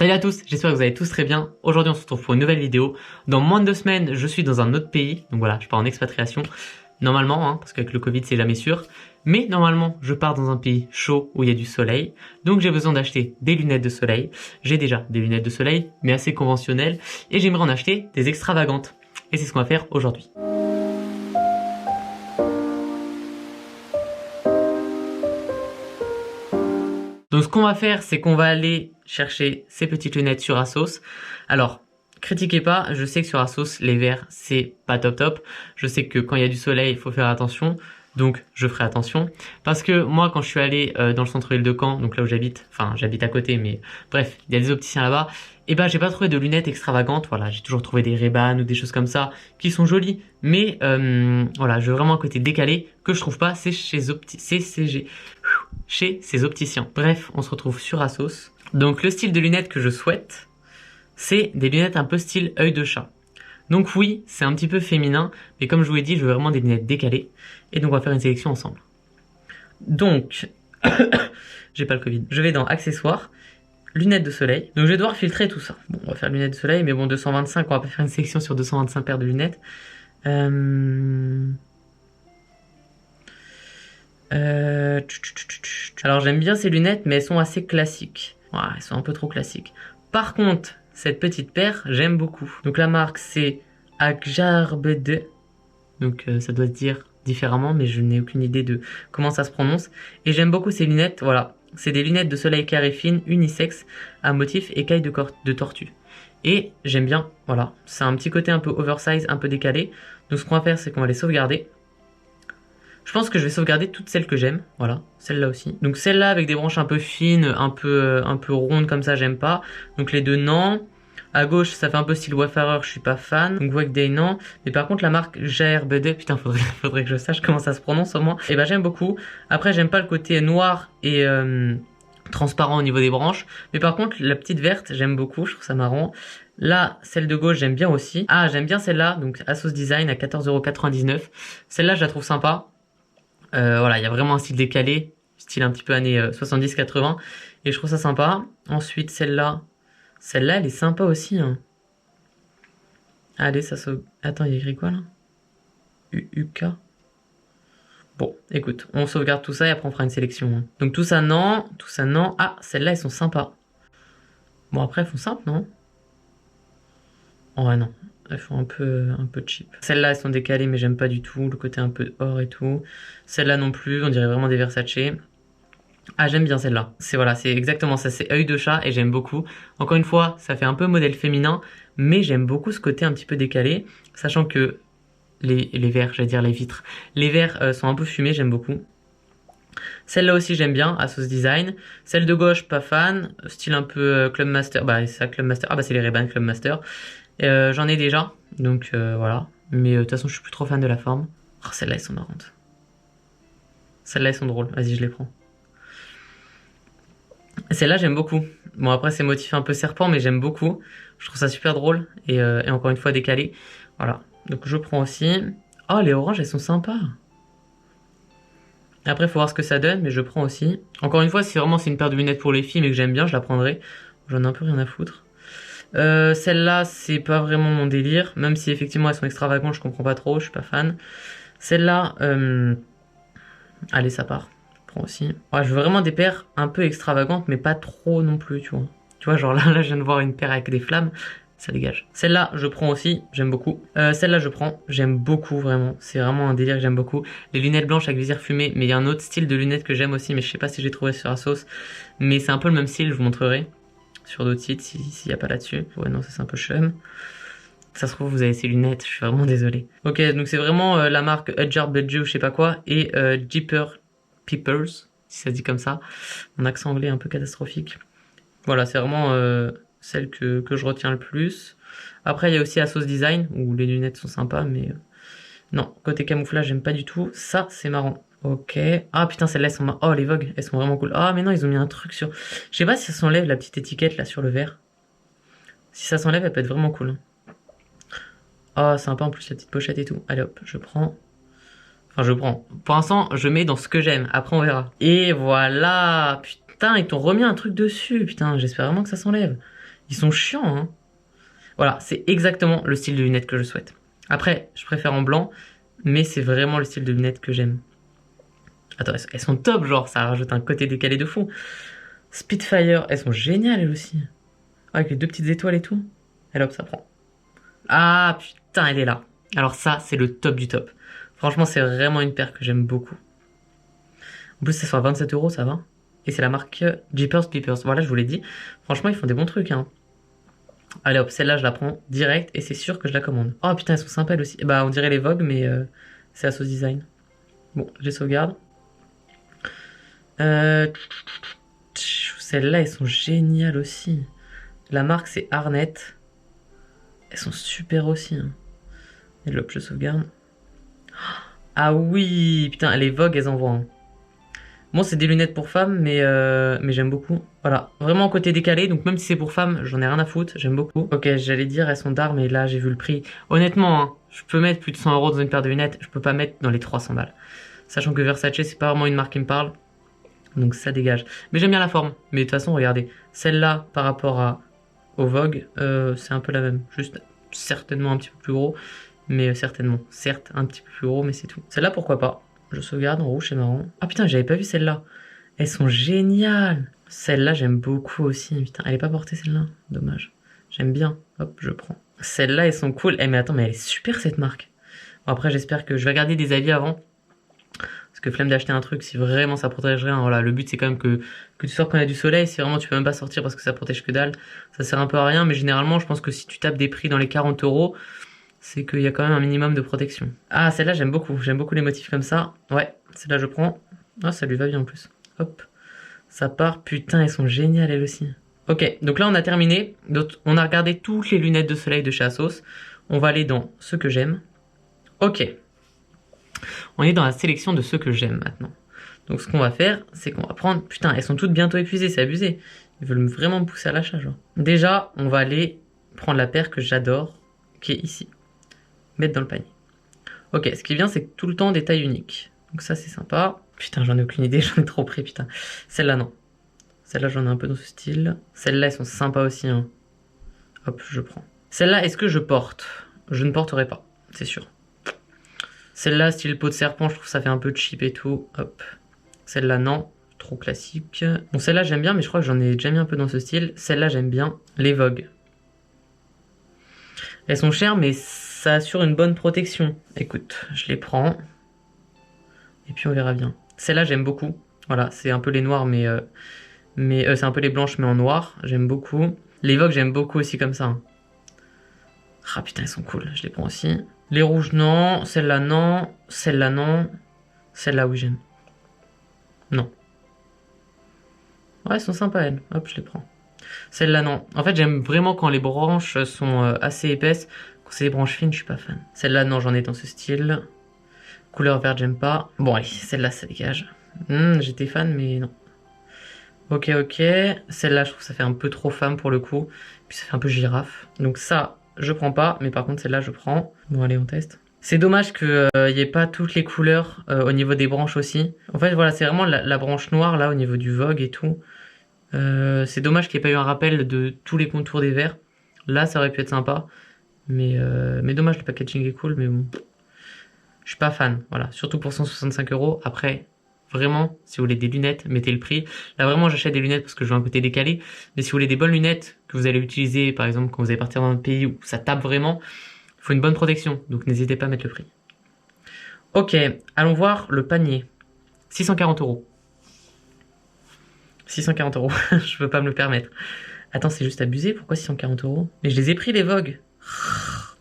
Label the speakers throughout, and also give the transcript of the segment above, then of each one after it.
Speaker 1: Salut à tous, j'espère que vous allez tous très bien. Aujourd'hui on se retrouve pour une nouvelle vidéo. Dans moins de 2 semaines, je suis dans un autre pays. Donc voilà, je pars en expatriation. Normalement, parce qu'avec le Covid c'est jamais sûr. Mais normalement, je pars dans un pays chaud où il y a du soleil. Donc j'ai besoin d'acheter des lunettes de soleil. J'ai déjà des lunettes de soleil, mais assez conventionnelles. Et j'aimerais en acheter des extravagantes. Et c'est ce qu'on va faire aujourd'hui. Donc ce qu'on va faire, c'est qu'on va aller chercher ces petites lunettes sur Asos. Alors, critiquez pas, je sais que sur Asos, les verres, c'est pas top top. Je sais que quand il y a du soleil, il faut faire attention. Donc je ferai attention. Parce que moi, quand je suis allé dans le centre-ville de Caen, donc là où j'habite, enfin j'habite à côté, mais bref, il y a des opticiens là-bas, et ben j'ai pas trouvé de lunettes extravagantes. Voilà, j'ai toujours trouvé des Ray-Ban ou des choses comme ça qui sont jolies. Mais voilà, je veux vraiment un côté décalé que je trouve pas, c'est chez ces opticiens. Bref, on se retrouve sur Asos. Donc le style de lunettes que je souhaite, c'est des lunettes un peu style œil de chat. Donc oui, c'est un petit peu féminin, mais comme je vous l'ai dit, je veux vraiment des lunettes décalées. Et donc on va faire une sélection ensemble. Donc, j'ai pas le Covid. Je vais dans accessoires, lunettes de soleil. Donc je vais devoir filtrer tout ça. Bon, on va faire lunettes de soleil, mais bon, 225, on va pas faire une sélection sur 225 paires de lunettes. Alors j'aime bien ces lunettes, mais elles sont assez classiques. Ouais, elles sont un peu trop classiques. Par contre, cette petite paire, j'aime beaucoup. Donc la marque, c'est Agjarbede. Donc ça doit se dire différemment, mais je n'ai aucune idée de comment ça se prononce. Et j'aime beaucoup ces lunettes, voilà. C'est des lunettes de soleil carré fine, unisex, à motif écaille de tortue. Et j'aime bien, voilà. C'est un petit côté un peu oversize, un peu décalé. Donc ce qu'on va faire, c'est qu'on va les sauvegarder. Je pense que je vais sauvegarder toutes celles que j'aime, voilà, celle-là aussi. Donc celle-là avec des branches un peu fines, un peu rondes comme ça, j'aime pas. Donc les deux, non. À gauche, ça fait un peu style Wayfarer, je suis pas fan. Donc Workday, non. Mais par contre, la marque JRBD, putain, faudrait que je sache comment ça se prononce au moins. Et ben j'aime beaucoup. Après, j'aime pas le côté noir et transparent au niveau des branches. Mais par contre, la petite verte, j'aime beaucoup, je trouve ça marrant. Là, celle de gauche, j'aime bien aussi. Ah, j'aime bien celle-là, donc Asos Design à 14,99 €. Celle-là, je la trouve sympa. Voilà, il y a vraiment un style décalé, style un petit peu années 70-80, et je trouve ça sympa. Ensuite, celle-là, elle est sympa aussi. Hein. Allez, ça sauve... Attends, il y a écrit quoi là? UK. Bon, écoute, on sauvegarde tout ça et après on fera une sélection. Hein. Donc tout ça non, tout ça non. Ah, celles-là, elles sont sympas. Bon, après, elles font simple, non? Oh ouais, non. Elles font un peu cheap. Celles-là, elles sont décalées, mais j'aime pas du tout. Le côté un peu or et tout. Celle-là non plus, on dirait vraiment des Versace. Ah, j'aime bien celle-là. C'est voilà, c'est exactement ça. C'est œil de chat et j'aime beaucoup. Encore une fois, ça fait un peu modèle féminin, mais j'aime beaucoup ce côté un petit peu décalé. Sachant que les verres, j'allais dire les vitres. Les verres sont un peu fumés, j'aime beaucoup. Celle-là aussi j'aime bien, Asos Design. Celle de gauche, pas fan. Style un peu Club Master. Bah, c'est ça, Club Master. Ah, bah, c'est les Ray-Ban Club Master. J'en ai déjà, donc voilà. Mais de toute façon, je suis plus trop fan de la forme. Oh, celles-là, elles sont marrantes. Celles-là, elles sont drôles. Vas-y, je les prends. Celle-là, j'aime beaucoup. Bon, après, c'est motif un peu serpent, mais j'aime beaucoup. Je trouve ça super drôle et encore une fois décalé. Voilà. Donc, je prends aussi. Oh, les oranges, elles sont sympas. Après, il faut voir ce que ça donne, mais je prends aussi. Encore une fois, si vraiment c'est une paire de lunettes pour les filles, mais que j'aime bien, je la prendrai. J'en ai un peu rien à foutre. Celle-là, c'est pas vraiment mon délire. Même si effectivement elles sont extravagantes, je comprends pas trop, je suis pas fan. Celle-là, allez, ça part. Je prends aussi. Ouais, je veux vraiment des paires un peu extravagantes, mais pas trop non plus, tu vois. Tu vois, genre là, je viens de voir une paire avec des flammes. Ça dégage. Celle-là, je prends aussi, j'aime beaucoup. Celle-là, je prends, j'aime beaucoup, vraiment. C'est vraiment un délire que j'aime beaucoup. Les lunettes blanches avec visière fumée, mais il y a un autre style de lunettes que j'aime aussi, mais je sais pas si j'ai trouvé sur Asos. Mais c'est un peu le même style, je vous montrerai. Sur d'autres sites, s'il n'y a pas là-dessus. Ouais, non, ça c'est un peu chum. Ça se trouve, vous avez ces lunettes, je suis vraiment désolé. Ok, donc c'est vraiment la marque Agjarbede ou je sais pas quoi, et Jeepers Peepers, si ça se dit comme ça. Mon accent anglais est un peu catastrophique. Voilà, c'est vraiment celle que je retiens le plus. Après, il y a aussi Asos Design, où les lunettes sont sympas, mais non, côté camouflage, j'aime pas du tout. Ça, c'est marrant. Ok. Ah putain, celles-là, elles sont... Oh, les Vogue, elles sont vraiment cool. Ah, mais non, ils ont mis un truc sur... Je sais pas si ça s'enlève, la petite étiquette, là, sur le verre. Si ça s'enlève, elle peut être vraiment cool. Ah, sympa, en plus, la petite pochette et tout. Allez, hop, je prends. Enfin, je prends. Pour l'instant, je mets dans ce que j'aime. Après, on verra. Et voilà. Putain, ils t'ont remis un truc dessus. Putain, j'espère vraiment que ça s'enlève. Ils sont chiants, hein. Voilà, c'est exactement le style de lunettes que je souhaite. Après, je préfère en blanc, mais c'est vraiment le style de lunettes que j'aime. Attends, elles sont top, genre, ça rajoute un côté décalé de fou. Spitfire, elles sont géniales, elles aussi. Avec les 2 petites étoiles et tout. Et hop, ça prend. Ah, putain, elle est là. Alors ça, c'est le top du top. Franchement, c'est vraiment une paire que j'aime beaucoup. En plus, ça sera 27 euros, ça va. Et c'est la marque Jeepers Creepers. Voilà, je vous l'ai dit. Franchement, ils font des bons trucs, hein. Allez hop, celle-là, je la prends direct et c'est sûr que je la commande. Oh putain, elles sont sympas elles aussi. Bah, on dirait les Vogue, mais c'est Asos Design. Bon, je les sauvegarde. Celles-là, elles sont géniales aussi. La marque, c'est Arnett. Elles sont super aussi, hein. Et hop, je sauvegarde. Ah oui, putain, les Vogue, elles envoient, hein. Bon, c'est des lunettes pour femmes, mais j'aime beaucoup. Voilà, vraiment côté décalé, donc même si c'est pour femmes, j'en ai rien à foutre, j'aime beaucoup. Ok, j'allais dire elles sont d'art, mais là j'ai vu le prix. Honnêtement, hein, je peux mettre plus de 100 euros dans une paire de lunettes, je peux pas mettre dans les 300 balles. Sachant que Versace, c'est pas vraiment une marque qui me parle, donc ça dégage. Mais j'aime bien la forme, mais de toute façon, regardez, celle-là par rapport au Vogue, c'est un peu la même, juste certainement un petit peu plus gros, mais certainement, certes un petit peu plus gros, mais c'est tout. Celle-là, pourquoi pas? Je sauvegarde en rouge, c'est marrant. Ah putain, j'avais pas vu celle-là. Elles sont géniales. Celle-là, j'aime beaucoup aussi. Putain, elle est pas portée celle-là. Dommage. J'aime bien. Hop, je prends. Celles-là, elles sont cool. Eh mais attends, mais elle est super cette marque. Bon, après, j'espère que je vais regarder des avis avant. Parce que flemme d'acheter un truc si vraiment ça protège rien. Voilà, le but c'est quand même que tu sors quand il y a du soleil. Si vraiment tu peux même pas sortir parce que ça protège que dalle, ça sert un peu à rien. Mais généralement, je pense que si tu tapes des prix dans les 40 euros, c'est qu'il y a quand même un minimum de protection. Ah, celle-là, j'aime beaucoup. J'aime beaucoup les motifs comme ça. Ouais, celle-là, je prends. Ah, ça lui va bien en plus. Hop. Ça part. Putain, elles sont géniales, elles aussi. Ok, donc là, on a terminé. Donc, on a regardé toutes les lunettes de soleil de chez Asos. On va aller dans ce que j'aime. Ok. On est dans la sélection de ceux que j'aime maintenant. Donc, ce qu'on va faire, c'est qu'on va prendre... Putain, elles sont toutes bientôt épuisées, c'est abusé. Ils veulent vraiment me pousser à l'achat, genre. Déjà, on va aller prendre la paire que j'adore, qui est ici. Mettre dans le panier. Ok, ce qui est bien, c'est que tout le temps des tailles uniques. Donc ça, c'est sympa. Putain, j'en ai aucune idée, j'en ai trop pris, putain. Celle-là, non. Celle-là, j'en ai un peu dans ce style. Celles-là, elles sont sympas aussi, hein. Hop, je prends. Celle-là, est-ce que je porte? Je ne porterai pas, c'est sûr. Celle-là, style peau de serpent, je trouve que ça fait un peu cheap et tout. Hop. Celle-là, non. Trop classique. Bon, celle-là, j'aime bien, mais je crois que j'en ai déjà mis un peu dans ce style. Celle-là, j'aime bien. Les Vogue. Elles sont chères, mais ça assure une bonne protection. Écoute, je les prends. Et puis on verra bien. Celle-là, j'aime beaucoup. Voilà, c'est un peu les noirs, mais c'est un peu les blanches, mais en noir. J'aime beaucoup. Les Vogue, j'aime beaucoup aussi comme ça, hein. Ah putain, elles sont cool. Je les prends aussi. Les rouges, non. Celle-là, non. Celle-là, non. Celle-là, oui, j'aime. Non. Ouais, elles sont sympas, elles. Hop, je les prends. Celle-là, non. En fait, j'aime vraiment quand les branches sont assez épaisses. Quand c'est des branches fines, je suis pas fan. Celle-là, non, j'en ai dans ce style. Couleur verte, j'aime pas. Bon, allez, celle-là, ça dégage. J'étais fan, mais non. Ok, ok. Celle-là, je trouve que ça fait un peu trop femme pour le coup. Puis ça fait un peu girafe. Donc ça, je prends pas. Mais par contre, celle-là, je prends. Bon, allez, on teste. C'est dommage qu'il n'y ait pas toutes les couleurs au niveau des branches aussi. En fait, voilà, c'est vraiment la branche noire, là, au niveau du Vogue et tout. C'est dommage qu'il n'y ait pas eu un rappel de tous les contours des verres. Là, ça aurait pu être sympa. Mais dommage, le packaging est cool, mais bon. Je suis pas fan, voilà. Surtout pour 165 euros. Après, vraiment, si vous voulez des lunettes, mettez le prix. Là, vraiment, j'achète des lunettes parce que je veux un côté décalé. Mais si vous voulez des bonnes lunettes que vous allez utiliser, par exemple, quand vous allez partir dans un pays où ça tape vraiment, il faut une bonne protection. Donc, n'hésitez pas à mettre le prix. Ok, allons voir le panier. 640 euros. 640 euros. Je peux pas me le permettre. Attends, c'est juste abusé. Pourquoi 640 euros? Mais je les ai pris, les Vogue.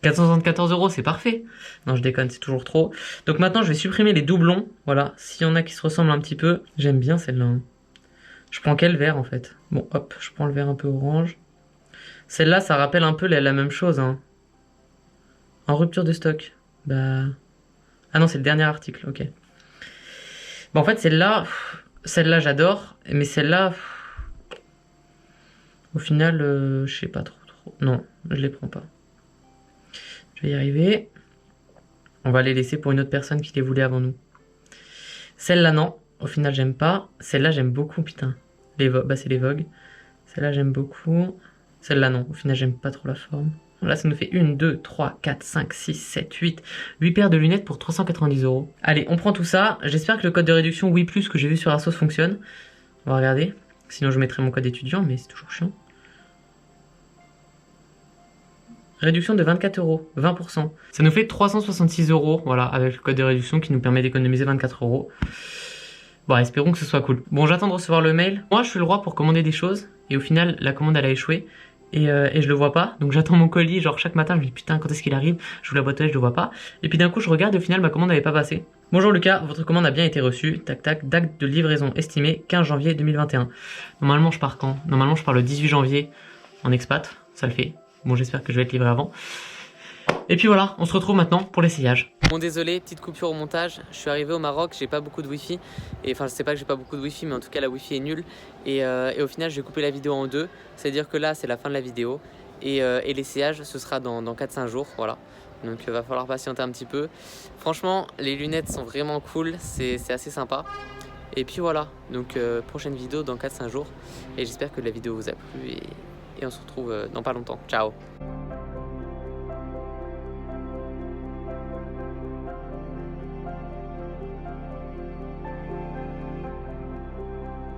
Speaker 1: 474 euros, c'est parfait. Non, je déconne, c'est toujours trop. Donc maintenant, je vais supprimer les doublons. Voilà, s'il y en a qui se ressemblent un petit peu. J'aime bien celle-là, hein. Je prends quel vert, en fait? Bon, hop, je prends le vert un peu orange. Celle-là, ça rappelle un peu la même chose, hein. En rupture de stock. Bah... Ah non, c'est le dernier article, ok. Bon, en fait, celle-là, j'adore. Mais celle-là... Au final, je sais pas trop. Non, je les prends pas. Je vais y arriver. On va les laisser pour une autre personne qui les voulait avant nous. Celle-là, non. Au final, j'aime pas. Celle-là, j'aime beaucoup, putain. Bah, c'est les Vogue. Celle-là, j'aime beaucoup. Celle-là, non. Au final, j'aime pas trop la forme. Là, ça nous fait 1, 2, 3, 4, 5, 6, 7, 8 paires de lunettes pour 390 €. Allez, on prend tout ça. J'espère que le code de réduction oui plus que j'ai vu sur Asos fonctionne. On va regarder. Sinon, je mettrai mon code étudiant, mais c'est toujours chiant. Réduction de 24 €, 20%. Ça nous fait 366 €, voilà, avec le code de réduction qui nous permet d'économiser 24 €. Bon, espérons que ce soit cool. Bon, j'attends de recevoir le mail. Moi, je suis le roi pour commander des choses, et au final, la commande, elle a échoué. Et je le vois pas, donc j'attends mon colis, genre chaque matin je me dis putain quand est-ce qu'il arrive, je ouvre la boîte aux lettres, je le vois pas, et puis d'un coup je regarde et au final ma commande n'avait pas passé. Bonjour Lucas, votre commande a bien été reçue, tac tac, date de livraison estimée 15 janvier 2021. Normalement je pars quand? Normalement je pars le 18 janvier en expat, ça le fait, bon j'espère que je vais être livré avant. Et puis voilà, on se retrouve maintenant pour l'essayage. Bon désolé, petite coupure au montage, je suis arrivé au Maroc, j'ai pas beaucoup de wifi, et enfin je sais pas que j'ai pas beaucoup de wifi mais en tout cas la wifi est nulle, et au final je vais couper la vidéo en deux, c'est à dire que là c'est la fin de la vidéo, et l'essayage ce sera dans 4-5 jours, voilà, donc va falloir patienter un petit peu. Franchement les lunettes sont vraiment cool, c'est assez sympa, et puis voilà, donc prochaine vidéo dans 4-5 jours, et j'espère que la vidéo vous a plu, et on se retrouve dans pas longtemps, ciao.